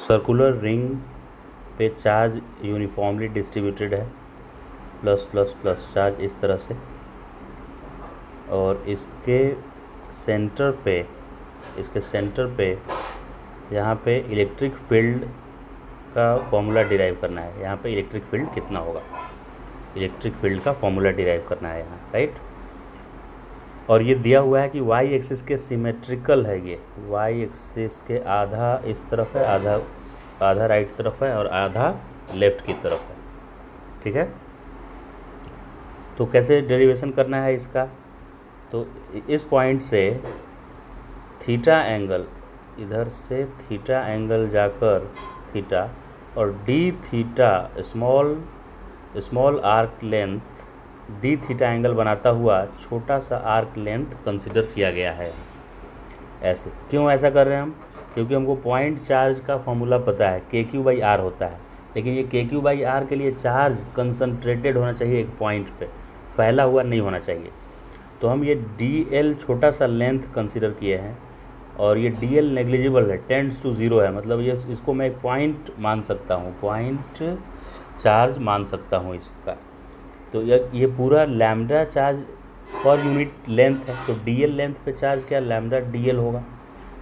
Circular ring पे charge uniformly distributed है, plus plus plus charge इस तरह से, और इसके सेंटर पे यहाँ पे इलेक्ट्रिक फील्ड का फॉर्मूला डिराइव करना है। यहाँ पे इलेक्ट्रिक फील्ड कितना होगा, इलेक्ट्रिक फील्ड का फॉर्मूला डिराइव करना है यहाँ, राइट। और ये दिया हुआ है कि वाई एक्सिस के सिमेट्रिकल है, ये वाई एक्सिस के आधा इस तरफ है, आधा राइट तरफ है और आधा लेफ्ट की तरफ है, ठीक है। तो कैसे डेरिवेशन करना है इसका, तो इस पॉइंट से थीटा एंगल, इधर से थीटा एंगल जाकर थीटा, और D theta small arc length D theta angle बनाता हुआ छोटा सा आर्क लेंथ कंसिडर किया गया है। ऐसे क्यों ऐसा कर रहे हैं हम, क्योंकि हमको पॉइंट चार्ज का फॉर्मूला पता है, के क्यू बाई आर होता है, लेकिन ये के क्यू बाई आर के लिए चार्ज कंसनट्रेटेड होना चाहिए एक पॉइंट पे, फैला हुआ नहीं होना चाहिए। तो हम ये डी एल छोटा सा लेंथ कंसिडर किए हैं, और ये डी एल नेग्लिजिबल है, टेंड्स टू ज़ीरो है, मतलब ये इसको मैं एक पॉइंट मान सकता हूँ, पॉइंट चार्ज मान सकता हूँ इसका। तो ये पूरा lambda charge per unit length है, तो डी एल लेंथ पे चार्ज क्या, लैम्डा डी एल होगा।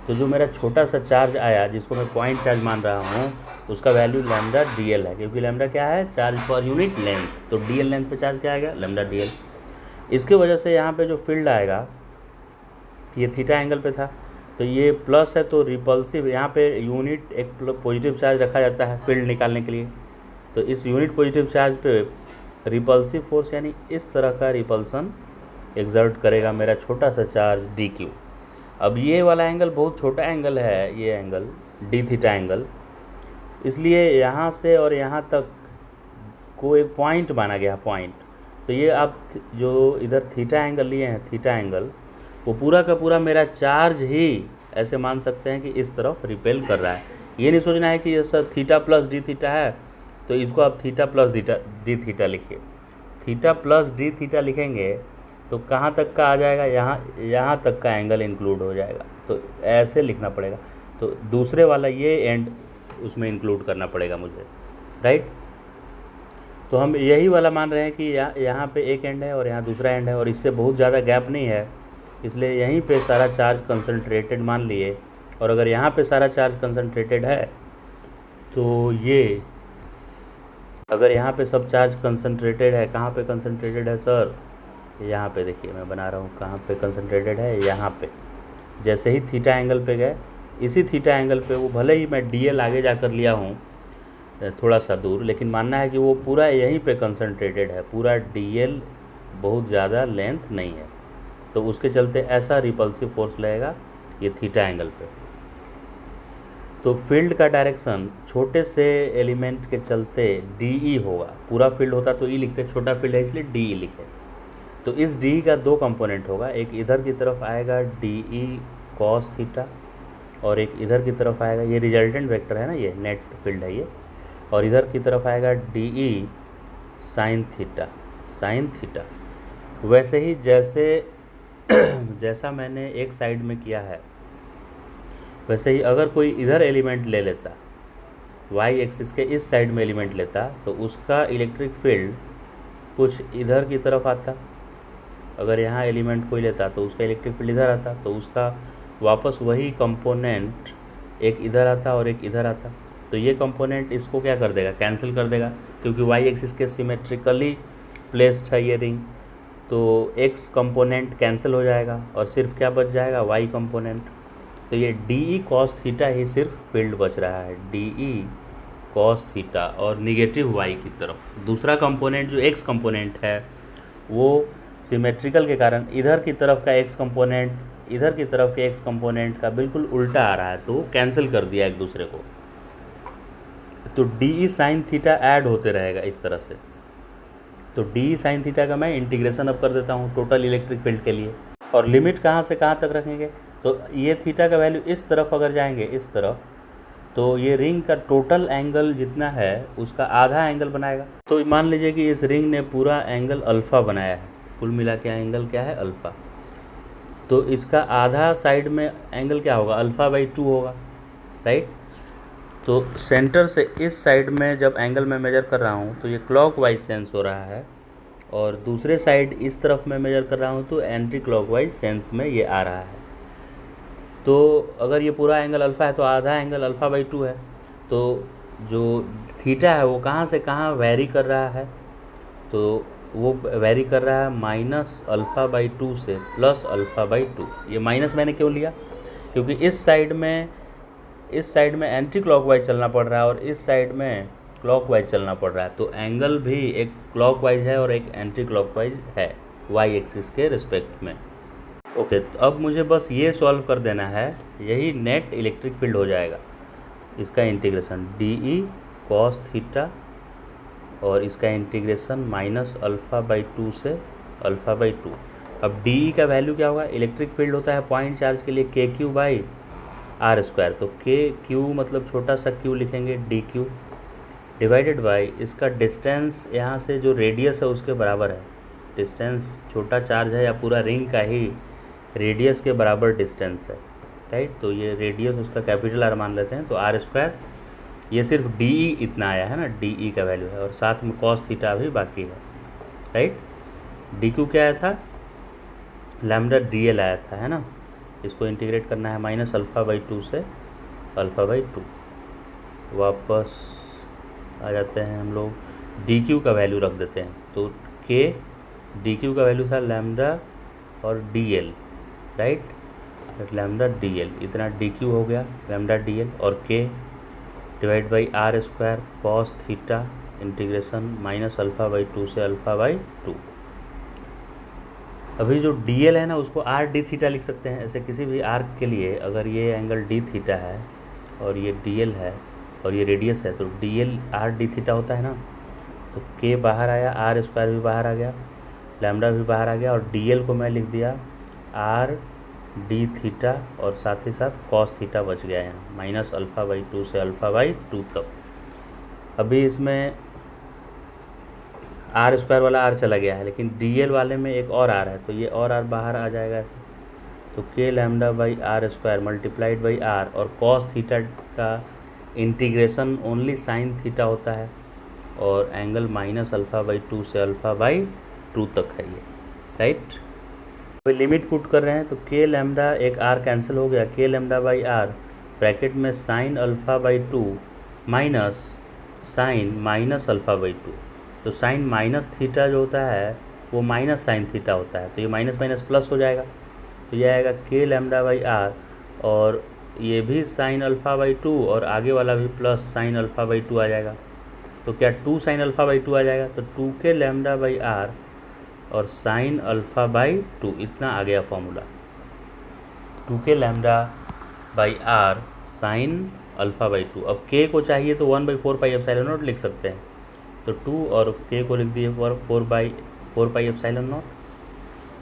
तो जो मेरा छोटा सा चार्ज आया जिसको मैं पॉइंट चार्ज मान रहा हूँ, उसका वैल्यू लैम्डा डी एल है, क्योंकि लैम्डा क्या है, चार्ज पर यूनिट लेंथ, तो डी एल लेंथ पे चार्ज क्या आएगा, लैम्डा डी एल। इसकी वजह से यहाँ पे जो फील्ड आएगा, ये थीटा एंगल पे था, तो ये प्लस है, तो रिपल्सिव, यहाँ पे यूनिट एक पॉजिटिव चार्ज रखा जाता है फील्ड निकालने के लिए, तो इस यूनिट पॉजिटिव चार्ज पे रिपल्सिव फोर्स यानी इस तरह का रिपल्सन एग्जर्ट करेगा मेरा छोटा सा चार्ज डी क्यू। अब ये वाला एंगल बहुत छोटा एंगल है, ये एंगल डी थीटा एंगल, इसलिए यहाँ से और यहाँ तक को एक पॉइंट माना गया, पॉइंट। तो ये आप जो इधर थीटा एंगल लिए हैं, थीटा एंगल, वो पूरा का पूरा मेरा चार्ज ही ऐसे मान सकते हैं कि इस तरफ रिपेल कर रहा है। ये नहीं सोचना है कि ये sir theta plus D theta है, तो इसको आप थीटा प्लस डी थीटा लिखिए। थीटा प्लस डी थीटा लिखेंगे तो कहाँ तक का आ जाएगा, यहाँ तक का एंगल इंक्लूड हो जाएगा, तो ऐसे लिखना पड़ेगा। तो दूसरे वाला ये एंड उसमें इंक्लूड करना पड़ेगा मुझे, राइट। तो हम यही वाला मान रहे हैं कि यहाँ पे एक एंड है और यहाँ दूसरा एंड है, और इससे बहुत ज़्यादा गैप नहीं है, इसलिए यहीं पे सारा चार्ज कंसंट्रेटेड मान लिए। और अगर यहाँ पे सारा चार्ज कंसंट्रेटेड है, तो ये अगर यहाँ पे सब चार्ज कंसंट्रेटेड है, कहाँ पे कंसंट्रेटेड है सर, यहाँ पे देखिए मैं बना रहा हूँ, कहाँ पे कंसंट्रेटेड है, यहाँ पे। जैसे ही थीटा एंगल पे गए, इसी थीटा एंगल पे, वो भले ही मैं डी एल आगे जाकर लिया हूँ थोड़ा सा दूर, लेकिन मानना है कि वो पूरा यहीं पे कंसंट्रेटेड है, पूरा डी एल बहुत ज़्यादा लेंथ नहीं है, तो उसके चलते ऐसा रिपल्सिव फोर्स लगेगा ये थीटा एंगल पे। तो फील्ड का डायरेक्शन छोटे से एलिमेंट के चलते डी ई होगा, पूरा फील्ड होता तो ई लिखते, छोटा फील्ड है इसलिए डी ई लिखे। तो इस डी का दो कंपोनेंट होगा, एक इधर की तरफ आएगा डी ई कॉस थीटा, और एक इधर की तरफ आएगा, ये रिजल्टेंट वेक्टर है ना, ये नेट फील्ड है ये, और इधर की तरफ आएगा डी ई साइन थीटा। वैसे ही जैसा मैंने एक साइड में किया है, वैसे ही अगर कोई इधर एलिमेंट ले लेता, वाई एक्सिस के इस साइड में एलिमेंट लेता, तो उसका इलेक्ट्रिक फील्ड कुछ इधर की तरफ आता। अगर यहाँ एलिमेंट कोई लेता तो उसका इलेक्ट्रिक फील्ड इधर आता, तो उसका वापस वही कंपोनेंट एक इधर आता और एक इधर आता। तो ये कंपोनेंट इसको क्या कर देगा, कैंसिल कर देगा, क्योंकि वाई एक्सिस के सिमेट्रिकली प्लेस्ड है ये रिंग, तो एक्स कंपोनेंट कैंसिल हो जाएगा और सिर्फ क्या बच जाएगा, वाई कंपोनेंट। तो ये डी ई कॉस थीटा ही सिर्फ फील्ड बच रहा है, डी ई कॉस थीटा, और निगेटिव वाई की तरफ दूसरा कंपोनेंट जो एक्स कंपोनेंट है, वो सिमेट्रिकल के कारण इधर की तरफ का एक्स कंपोनेंट इधर की तरफ के एक्स कंपोनेंट का बिल्कुल उल्टा आ रहा है, तो कैंसिल कर दिया एक दूसरे को। तो D E sine theta add होते रहेगा इस तरह से। तो डी ई साइन थीटा का मैं इंटीग्रेशन अब कर देता हूँ टोटल इलेक्ट्रिक फील्ड के लिए, और लिमिट कहाँ से कहाँ तक रखेंगे, तो ये थीटा का वैल्यू इस तरफ अगर जाएंगे, इस तरफ, तो ये रिंग का टोटल एंगल जितना है उसका आधा एंगल बनाएगा। तो मान लीजिए कि इस रिंग ने पूरा एंगल अल्फ़ा बनाया है, कुल मिला के एंगल क्या है, अल्फ़ा। तो इसका आधा साइड में एंगल क्या होगा, अल्फ़ा बाई 2 होगा, राइट। तो सेंटर से इस साइड में जब एंगल मैं मेजर कर रहा हूँ तो ये क्लॉकवाइज सेंस हो रहा है, और दूसरे साइड इस तरफ मैं मेजर कर रहा हूँ तो एंटी क्लॉकवाइज सेंस में ये आ रहा है। तो अगर ये पूरा एंगल अल्फ़ा है तो आधा एंगल अल्फ़ा बाई 2 है। तो जो थीटा है वो कहाँ से कहाँ वैरी कर रहा है, तो वो वैरी कर रहा है माइनस अल्फ़ा बाई 2 से प्लस अल्फ़ा बाई 2। ये माइनस मैंने क्यों लिया, क्योंकि इस साइड में एंटी क्लॉकवाइज चलना पड़ रहा है और इस साइड में क्लॉकवाइज चलना पड़ रहा है। तो एंगल भी एक क्लॉकवाइज है और एक एंटी क्लॉकवाइज है वाई एक्सिस के रिस्पेक्ट में। ओके, तो अब मुझे बस ये सॉल्व कर देना है, यही नेट इलेक्ट्रिक फील्ड हो जाएगा। इसका integration D E cos theta और इसका इंटीग्रेशन माइनस अल्फ़ा बाई 2 से अल्फ़ा बाई 2। अब डी ई का वैल्यू क्या होगा, इलेक्ट्रिक फील्ड होता है पॉइंट चार्ज के लिए के क्यू बाई आर स्क्वायर। तो के क्यू मतलब छोटा सा क्यू लिखेंगे, डी क्यू डिवाइडेड बाई इसका डिस्टेंस यहाँ से जो रेडियस है उसके बराबर है। डिस्टेंस छोटा चार्ज है या पूरा रिंग का ही रेडियस के बराबर डिस्टेंस है, राइट। तो ये रेडियस उसका कैपिटल आर मान लेते हैं, तो आर स्क्वायर ये सिर्फ डी ई इतना आया है ना, डी ई का वैल्यू है, और साथ में कॉस थीटा भी बाकी है, राइट। डी क्यू क्या आया था, लैम्डा डी एल आया था, है ना। इसको इंटीग्रेट करना है माइनस अल्फ़ा बाई 2 से अल्फ़ा बाई 2। वापस आ जाते हैं हम लोग, डी क्यू का वैल्यू रख देते हैं। तो के डी क्यू का वैल्यू था लैम्डा और D L, right. Lambda D L इतना डी क्यू हो गया, लैम्डा डी एल, और K divide by R square cos theta integration minus alpha by 2 से अल्फ़ा बाई 2। अभी जो डी एल है ना उसको आर डी थीटा लिख सकते हैं। ऐसे किसी भी आर्क के लिए अगर ये एंगल डी थीटा है और ये डी एल है और ये रेडियस है, तो D L R D theta होता है ना। तो के बाहर आया, आर स्क्वायर भी बाहर आ गया, लैम्डा भी बाहर आ गया, और डी एल को मैं लिख दिया आर डी थीटा और साथ ही साथ कॉस थीटा बच गया है, माइनस अल्फ़ा बाई 2 से अल्फ़ा बाई 2 तक। अभी इसमें आर स्क्वायर वाला आर चला गया है, लेकिन डी एल वाले में एक और आर है, तो ये और आर बाहर आ जाएगा ऐसे। तो K lambda by R square multiplied by R, और कॉस थीटा का इंटीग्रेशन ओनली साइन थीटा होता है, और एंगल माइनस अल्फ़ा बाई 2 से अल्फ़ा बाई 2 तक है ये, राइट। कोई लिमिट पुट कर रहे हैं तो के लैम्डा एक आर कैंसिल हो गया, K lambda by R bracket में sine alpha by 2 minus sine minus alpha by 2। तो साइन माइनस थीटा जो होता है वो माइनस साइन थीटा होता है, तो ये माइनस माइनस प्लस हो जाएगा। तो ये आएगा के लैम्डा बाई आर, और ये भी साइन अल्फ़ा बाई 2 और आगे वाला भी प्लस साइन अल्फ़ा बाई 2 आ जाएगा। तो क्या 2 साइन अल्फ़ा बाई 2 आ जाएगा, तो 2 के लैम्डा बाई आर और साइन अल्फ़ा बाई 2 इतना आ गया formula. 2 K lambda by R sine alpha by 2। अब के को चाहिए तो 1/4 पाई एप्सिलॉन नॉट लिख सकते हैं, तो 2 और के को लिख दिए 4 पाई एप्सिलॉन नॉट।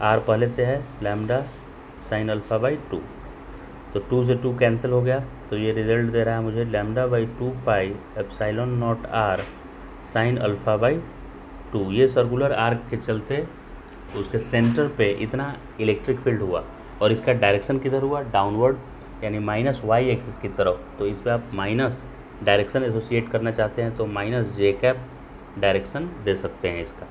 आर पहले से है लैम्डा साइन अल्फ़ा बाई 2, तो 2 से 2 कैंसिल हो गया, तो ये रिजल्ट दे रहा है मुझे lambda by 2 pi epsilon naught R sine alpha by 2। ये सर्कुलर आर्क के चलते उसके सेंटर पे इतना इलेक्ट्रिक फील्ड हुआ, और इसका डायरेक्शन किधर हुआ, डाउनवर्ड, यानी माइनस वाई एक्सिस की तरफ। तो इस पर आप माइनस डायरेक्शन एसोसिएट करना चाहते हैं तो माइनस जे कैप डायरेक्शन दे सकते हैं इसका।